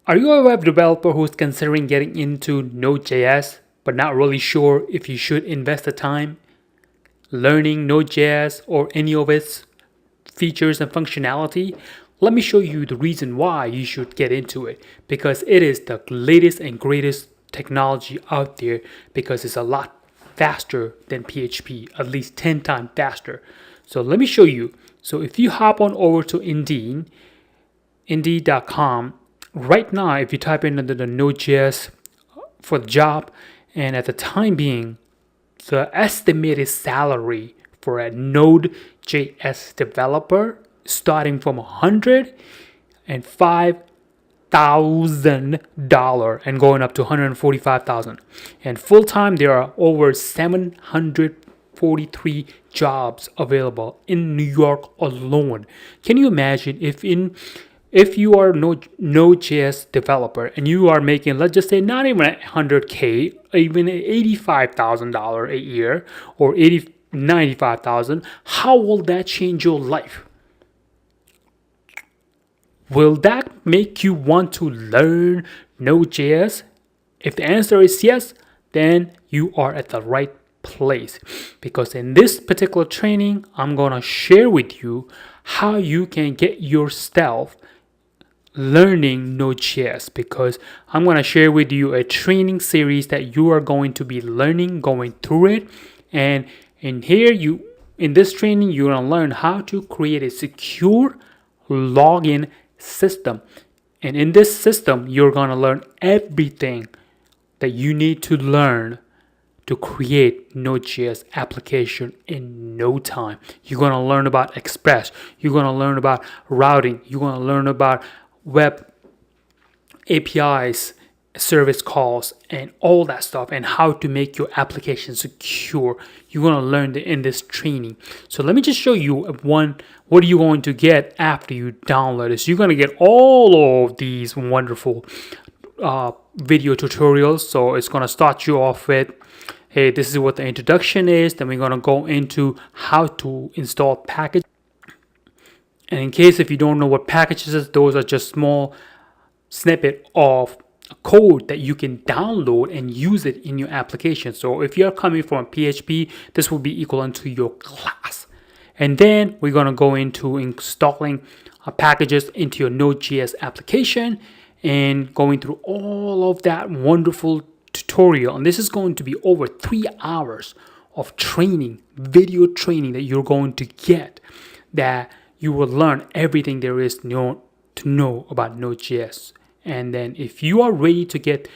Are you a web developer who's considering getting into Node.js but not really sure if you should invest the time learning Node.js or any of its features and functionality? Let me show you the reason why you should get into it, because it is the latest and greatest technology out there, because it's a lot faster than PHP, at least 10 times faster. So let me show you. So if you hop on over to Indeed.com, right now, if you type in the Node.js for the job, and at the time being, the estimated salary for a Node.js developer starting from $105,000 and going up to $145,000. And full time, there are over 743 jobs available in New York alone. Can you imagine if you are a Node.js developer and you are making, let's just say, not even $100K, even $85,000 a year or $95,000, how will that change your life? Will that make you want to learn Node.js? If the answer is yes, then you are at the right place, because in this particular training, I'm going to share with you how you can get yourself learning Node.js, because I'm going to share with you a training series that you are going to be learning, going through it. And in this training, you're going to learn how to create a secure login system. And in this system, you're going to learn everything that you need to learn to create Node.js application in no time. You're going to learn about Express. You're going to learn about routing. You're going to learn about web APIs, service calls, and all that stuff, and how to make your application secure. You're going to learn in this training. So let me just show you what are you going to get after you download this. You're going to get all of these wonderful video tutorials. So it's going to start you off with, hey, this is what the introduction is. Then we're going to go into how to install packages. And in case if you don't know what packages is, those are just small snippet of code that you can download and use it in your application. So if you're coming from PHP, this will be equivalent to your class. And then we're going to go into installing packages into your Node.js application and going through all of that wonderful tutorial. And this is going to be over 3 hours of training, video training that you're going to get, that you will learn everything there is to know about Node.js. And then if you are ready to get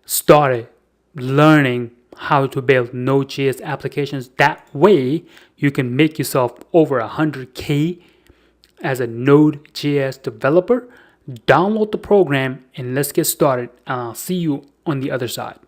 started learning how to build Node.js applications, that way you can make yourself over 100K as a Node.js developer, download the program and let's get started. I'll see you on the other side.